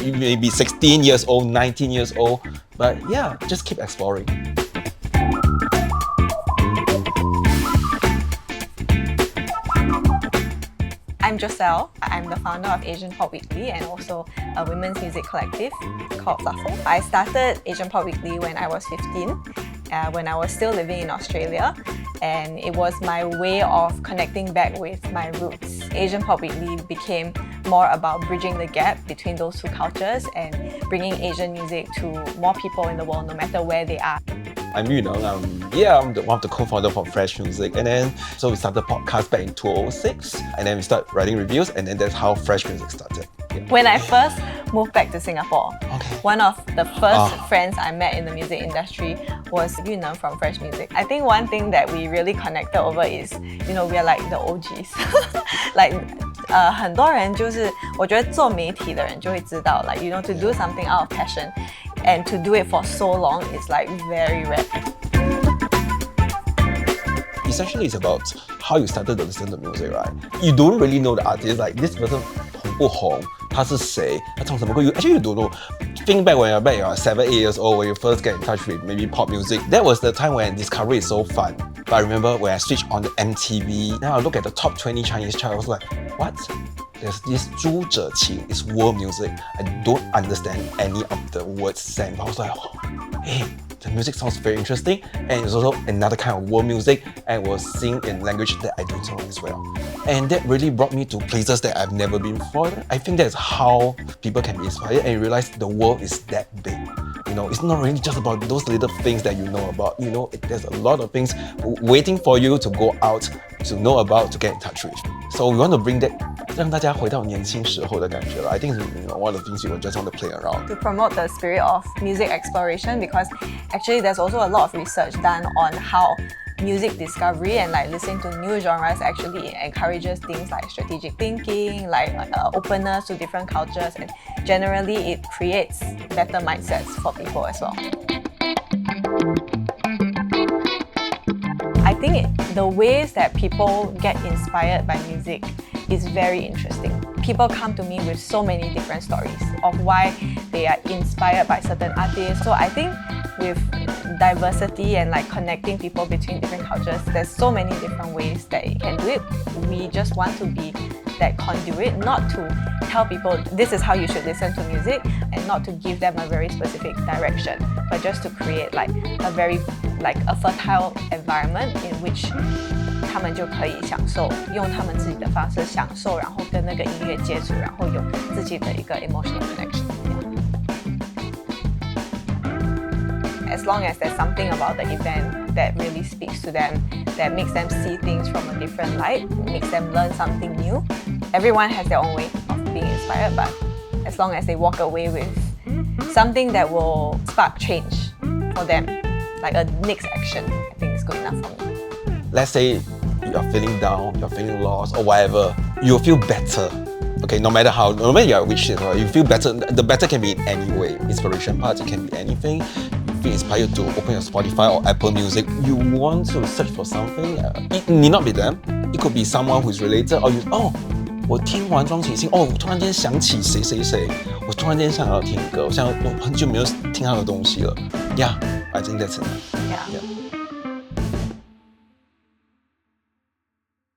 You may be 16 years old, 19 years old, but yeah, just keep exploring. I'm Jocelle. I'm the founder of Asian Pop Weekly and also a women's music collective called Fluffle. I started Asian Pop Weekly when I was 15, when I was still living in Australia, and it was my way of connecting back with my roots. Asian Pop Weekly became more about bridging the gap between those two cultures and bringing Asian music to more people in the world, no matter where they are. I'm Yuneng. I'm one of the co-founders of Freshmusic, and then so we started podcast back in 2006, and then we started writing reviews, and then that's how Freshmusic started. Yeah. When I first moved back to Singapore, Okay. one of the first friends I met in the music industry was Yuneng from Freshmusic. I think one thing that we really connected over is, we are like the OGs. Like, 很多人就是我觉得做媒体的人就会知道 like to do something out of passion and to do it for so long is like very rare. Essentially, it's about how you started to listen to music, right? You don't really know the artist, like this person 红不红，他是谁，他唱什么歌 actually you don't know. Think back when you're 7, 8 years old, when you first get in touch with maybe pop music. That was the time when discovery is so fun. But I remember when I switched on the MTV, now I look at the top 20 Chinese chart, I was like, what? There's this 朱哲琴, it's world music. I don't understand any of the words sang. But I was like, hey, the music sounds very interesting, and it's also another kind of world music, and it was sing in language that I don't know as well. And that really brought me to places that I've never been before. I think that's how people can be inspired and realize the world is that big. It's not really just about those little things that you know about. There's a lot of things waiting for you to go out, to know about, to get in touch with. So we want to bring that, 让大家回到年轻时候的感觉. I think one of the things you just want to play around. To promote the spirit of music exploration, because actually there's also a lot of research done on how music discovery and like listening to new genres actually encourages things like strategic thinking, like openness to different cultures, and generally it creates better mindsets for people as well. I think the ways that people get inspired by music is very interesting. People come to me with so many different stories of why they are inspired by certain artists. So I think with diversity and like connecting people between different cultures, there's so many different ways that you can do it. We just want to be that conduit, not to tell people this is how you should listen to music and not to give them a very specific direction, but just to create like a very a fertile environment in which 他们就可以享受，用他们自己的方式享受，然后跟那个音乐接触，然后有自己的一个 emotional connection. As long as there's something about the event that really speaks to them, that makes them see things from a different light, makes them learn something new. Everyone has their own way of being inspired, but as long as they walk away with something that will spark change for them, like a next action, I think it's good enough for me. Let's say you're feeling down, you're feeling lost, or whatever, you'll feel better. Okay, no matter you're which shit, you feel better. The better can be in any way. Inspiration part, it can be anything. You feel inspired to open your Spotify or Apple Music. You want to search for something. It need not be them. It could be someone who's related, or我听完庄启信，我突然间想起谁谁谁，我突然间想要听歌，我想很久没有听他的东西了。Yeah, I think that's it. Yeah.